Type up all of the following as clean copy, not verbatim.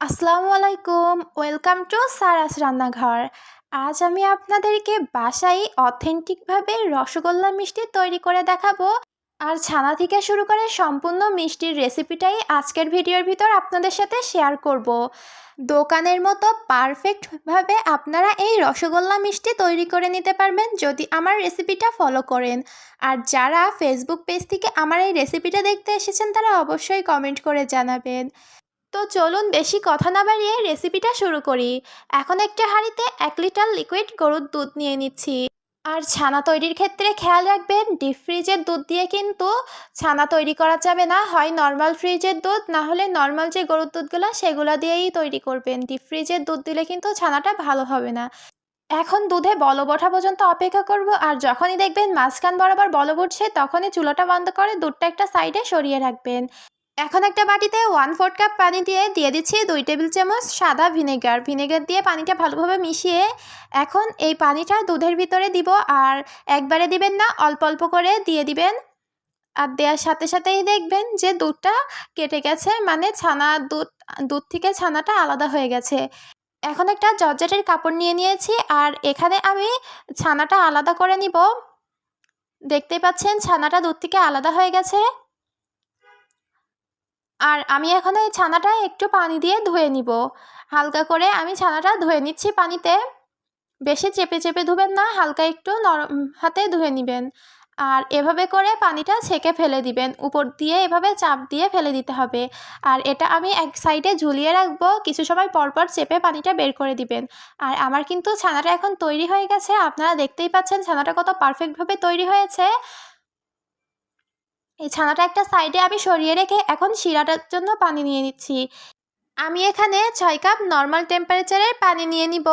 আসসালামু আলাইকুম, welcome to সারাস রান্নাঘর। আজ আমি আপনাদেরকে বাসায় অথেন্টিকভাবে রসগোল্লা মিষ্টি তৈরি করে দেখাবো। আর ছানা থেকে শুরু করে সম্পূর্ণ মিষ্টির রেসিপিটাই আজকের ভিডিওর ভিতর আপনাদের সাথে শেয়ার করব। দোকানের মতো পারফেক্টভাবে আপনারা এই রসগোল্লা মিষ্টি তৈরি করে নিতে পারবেন যদি আমার রেসিপিটা ফলো করেন। আর যারা ফেসবুক পেজ থেকে আমার এই রেসিপিটা দেখতে এসেছেন তারা অবশ্যই কমেন্ট করে জানাবেন। তো চলুন বেশি কথা না বাড়িয়ে রেসিপিটা শুরু করি। এখন একটা হাঁড়িতে 1 লিটার লিকুইড গরুর দুধ নিয়ে নিচ্ছি। আর ছানা তৈরির ক্ষেত্রে খেয়াল রাখবেন, ডিপ ফ্রিজের দুধ দিয়ে কিন্তু ছানা তৈরি করা যাবে না। হয় নর্মাল ফ্রিজের দুধ, না হলে নর্মাল যে গরুর দুধগুলো সেগুলো দিয়েই তৈরি করবেন। ডিপ ফ্রিজের দুধ দিলে কিন্তু ছানাটা ভালো হবে না। এখন দুধে বলক ওঠা পর্যন্ত অপেক্ষা করব। আর যখনই দেখবেন মাঝখান বরাবর বলক উঠছে তখনই চুলাটা বন্ধ করে দুধটা একটা সাইডে সরিয়ে রাখবেন। এখন একটা বাটিতে 1/4 কাপ পানি দিয়ে দিচ্ছি 2 টেবিল চামচ সাদা ভিনেগার। ভিনেগার দিয়ে পানিটা ভালোভাবে মিশিয়ে এখন এই পানিটা দুধের ভিতরে দিব। আর একবারে দিবেন না, অল্প অল্প করে দিয়ে দিবেন। আর দেওয়ার সাথে সাথেই দেখবেন যে দুধটা কেটে গেছে, মানে দুধ থেকে ছানাটা আলাদা হয়ে গেছে। এখন একটা জর্জেটের কাপড় নিয়ে নিয়েছি আর এখানে আমি ছানাটা আলাদা করে নিব। দেখতেই পাচ্ছেন ছানাটা দুধ থেকে আলাদা হয়ে গেছে। আর আমি এখন এই ছানাটা একটু পানি দিয়ে ধুয়ে নিব। হালকা করে আমি ছানাটা ধুয়ে নিচ্ছি পানিতে। বেশি চেপে চেপে ধুবেন না, হালকা একটু নরম হাতে ধুয়ে নেবেন। আর এভাবে করে পানিটা ছেঁকে ফেলে দিবেন, উপর দিয়ে এভাবে চাপ দিয়ে ফেলে দিতে হবে। আর এটা আমি এক সাইডে ঝুলিয়ে রাখবো, কিছু সময় পরপর চেপে পানিটা বের করে দিবেন। আর আমার কিন্তু ছানাটা এখন তৈরি হয়ে গেছে, আপনারা দেখতেই পাচ্ছেন ছানাটা কত পারফেক্টভাবে তৈরি হয়েছে। এই ছানাটা একটা সাইডে আমি সরিয়ে রেখে এখন শিরাটার জন্য পানি নিয়ে নিচ্ছি। আমি এখানে 6 কাপ নর্মাল টেম্পারেচারের পানি নিয়ে নিব।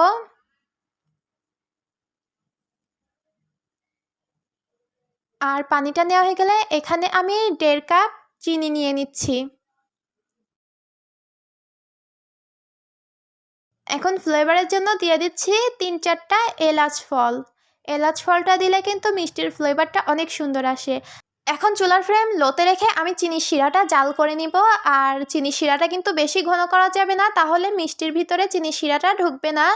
আর পানিটা নেওয়া হয়ে গেলে এখানে আমি 1.5 কাপ চিনি নিয়ে নিচ্ছি। এখন ফ্লেভারের জন্য দিয়ে দিচ্ছি 3-4টা এলাচ ফল। এলাচ ফলটা দিলে কিন্তু মিষ্টির ফ্লেভারটা অনেক সুন্দর আসে। এখন চুলার ফ্লেম লোতে রেখে আমি চিনির শিরাটা জাল করে নিব। আর চিনির শিরাটা কিন্তু বেশি ঘন করা যাবে না, তাহলে মিষ্টির ভিতরে চিনির শিরাটা ঢুকবে না।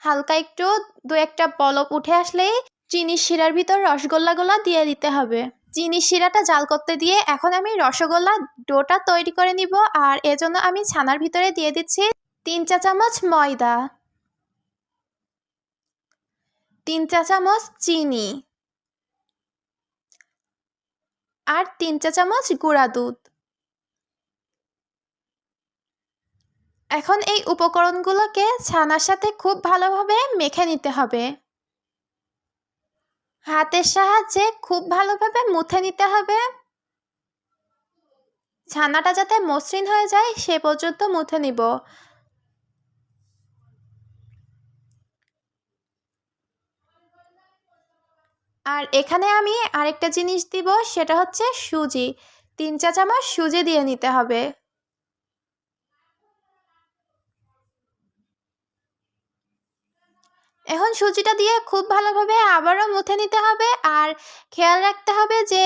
হালকা একটু 2-1টা বলক উঠে আসলেই চিনির শিরার ভিতর রসগোল্লাগুলো দিয়ে দিতে হবে। চিনির শিরাটা জাল করতে দিয়ে এখন আমি রসগোল্লা ডোটা তৈরি করে নিব। আর এজন্য আমি ছানার ভিতরে দিয়ে দিচ্ছি 3 চা চামচ ময়দা, 3 চা চামচ চিনি আর 3 চা চামচ গুঁড়া দুধ। এখন এই উপকরণগুলোকে ছানার সাথে খুব ভালোভাবে মেখে নিতে হবে। হাতের সাহায্যে খুব ভালোভাবে মুথে নিতে হবে। ছানাটা যাতে মসৃণ হয়ে যায় সে পর্যন্ত মুথে নিব। আর এখানে আমি আরেকটা জিনিস দিব, সেটা হচ্ছে সুজি। 3 চা চামচ সুজি দিয়ে নিতে হবে। এখন সুজিটা দিয়ে খুব ভালোভাবে আবারও মুথে নিতে হবে। আর খেয়াল রাখতে হবে যে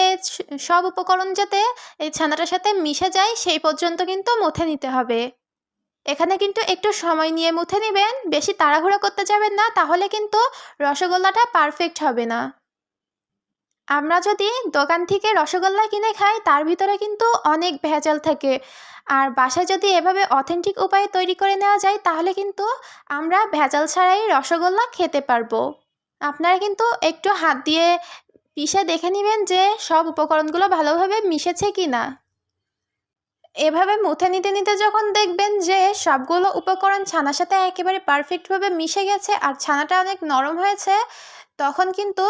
সব উপকরণ যাতে এই ছানাটার সাথে মিশে যায় সেই পর্যন্ত কিন্তু মুথে নিতে হবে। এখানে কিন্তু একটু সময় নিয়ে মুথে নেবেন, বেশি তাড়াহুড়ো করতে যাবেন না, তাহলে কিন্তু রসগোল্লাটা পারফেক্ট হবে না। আমরা যদি দোকান থেকে রসগোল্লা কিনে খাই তার ভিতরে কিন্তু অনেক ভেজাল থাকে। আর বাসায় যদি এভাবে অথেন্টিক উপায়ে তৈরি করে নেওয়া যায় তাহলে কিন্তু আমরা ভেজাল ছাড়াই রসগোল্লা খেতে পারবো। আপনারা কিন্তু একটু হাত দিয়ে পিষে দেখে নেবেন যে সব উপকরণগুলো ভালোভাবে মিশেছে কি না। এভাবে মুথে নিতে নিতে যখন দেখবেন যে সবগুলো উপকরণ ছানার সাথে একেবারে পারফেক্টভাবে মিশে গেছে আর ছানাটা অনেক নরম হয়েছে, তখন কিন্তু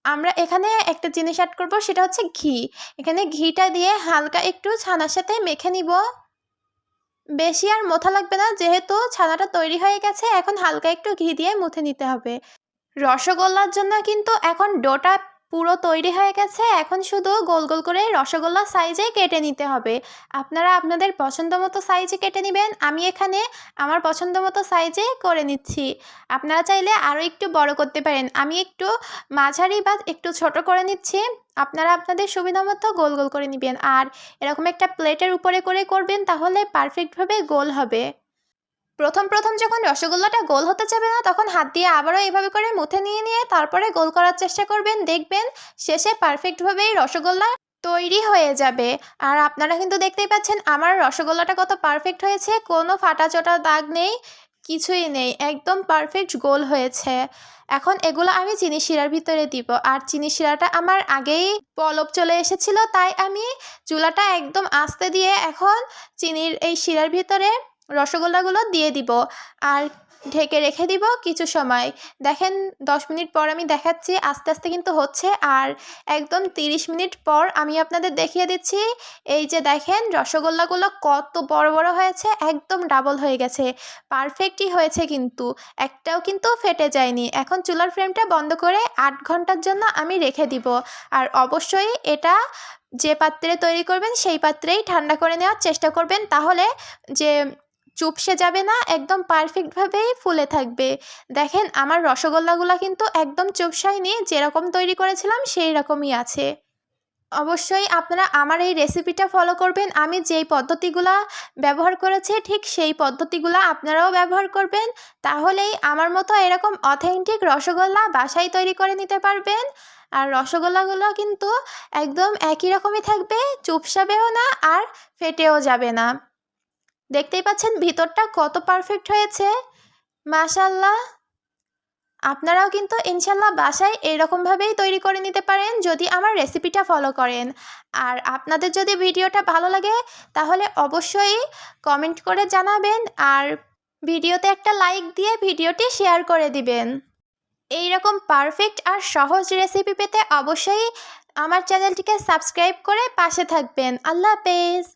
আমরা এখানে একটা জিনিস অ্যাড করব, সেটা হচ্ছে ঘি। এখানে ঘিটা দিয়ে হালকা একটু ছানার সাথে মেখে নিব। বেশি আর মোথা লাগবে না, যেহেতু ছানাটা তৈরি হয়ে গেছে। এখন হালকা একটু ঘি দিয়ে মুথে নিতে হবে। রসগোল্লার জন্য কিন্তু এখন ডোটা পুরো তৈরি হয়ে গেছে। এখন শুধু গোল গোল করে রসগোল্লা সাইজে কেটে নিতে হবে। আপনারা আপনাদের পছন্দ মতো সাইজে কেটে নেবেন। আমি এখানে আমার পছন্দ মতো সাইজে করে নিচ্ছি। আপনারা চাইলে আরও একটু বড় করতে পারেন। আমি একটু মাঝারি বা একটু ছোট করে নিচ্ছি। আপনারা আপনাদের সুবিধা মতো গোল গোল করে নেবেন। আর এরকম একটা প্লেটের উপরে করে করবেন, তাহলে পারফেক্টভাবে গোল হবে। প্রথম যখন রসগোল্লাটা গোল হতে যাবে না, তখন হাত দিয়ে আবারও এভাবে করে মুথে নিয়ে তারপরে গোল করার চেষ্টা করবেন। দেখবেন শেষে পারফেক্টভাবেই রসগোল্লা তৈরি হয়ে যাবে। আর আপনারা কিন্তু দেখতেই পাচ্ছেন আমার রসগোল্লাটা কত পারফেক্ট হয়েছে। কোনো ফাটা-চোটা দাগ নেই, কিছুই নেই, একদম পারফেক্ট গোল হয়েছে। এখন এগুলো আমি চিনি শিরার ভিতরে দিব। আর চিনি শিরাটা আমার আগেই পলপ চলে এসেছিল, তাই আমি চুলাটা একদম আস্তে দিয়ে এখন চিনির এই শিরার ভিতরে রসগোল্লাগুলো দিয়ে দিব আর ঢেকে রেখে দিব কিছু সময়। দেখেন 10 মিনিট পর আমি দেখাচ্ছি, আস্তে আস্তে কিন্তু হচ্ছে। আর একদম 30 মিনিট পর আমি আপনাদের দেখিয়ে দিচ্ছি। এই যে দেখেন রসগোল্লাগুলো কত বড় বড় হয়েছে, একদম ডাবল হয়ে গেছে, পারফেক্টই হয়েছে, কিন্তু একটাও কিন্তু ফেটে যায়নি। এখন চুলার ফ্লেমটা বন্ধ করে 8 ঘন্টার জন্য আমি রেখে দিব। আর অবশ্যই এটা যে পাত্রে তৈরি করবেন সেই পাত্রেই ঠান্ডা করে নেওয়ার চেষ্টা করবেন, তাহলে যে চুপসে যাবে না, একদম পারফেক্টভাবেই ফুলে থাকবে। দেখেন আমার রসগোল্লাগুলো কিন্তু একদম চুপসায়নি, যেরকম তৈরি করেছিলাম সেই রকমই আছে। অবশ্যই আপনারা আমার এই রেসিপিটা ফলো করবেন। আমি যেই পদ্ধতিগুলা ব্যবহার করেছি ঠিক সেই পদ্ধতিগুলো আপনারাও ব্যবহার করবেন, তাহলেই আমার মতো এরকম অথেন্টিক রসগোল্লা বাসায় তৈরি করে নিতে পারবেন। আর রসগোল্লাগুলো কিন্তু একদম একই রকমই থাকবে, চুপসাবেও না আর ফেটেও যাবে না। দেখতেই পাচ্ছেন ভিতরটা কত পারফেক্ট হয়েছে, মাশাআল্লাহ। আপনারাও কিন্তু ইনশাল্লাহ বাসায় এরকমভাবেই তৈরি করে নিতে পারেন যদি আমার রেসিপিটা ফলো করেন। আর আপনাদের যদি ভিডিওটা ভালো লাগে তাহলে অবশ্যই কমেন্ট করে জানাবেন আর ভিডিওতে একটা লাইক দিয়ে ভিডিওটি শেয়ার করে দিবেন। এই রকম পারফেক্ট আর সহজ রেসিপি পেতে অবশ্যই আমার চ্যানেলটিকে সাবস্ক্রাইব করে পাশে থাকবেন। আল্লাহ হাফেজ।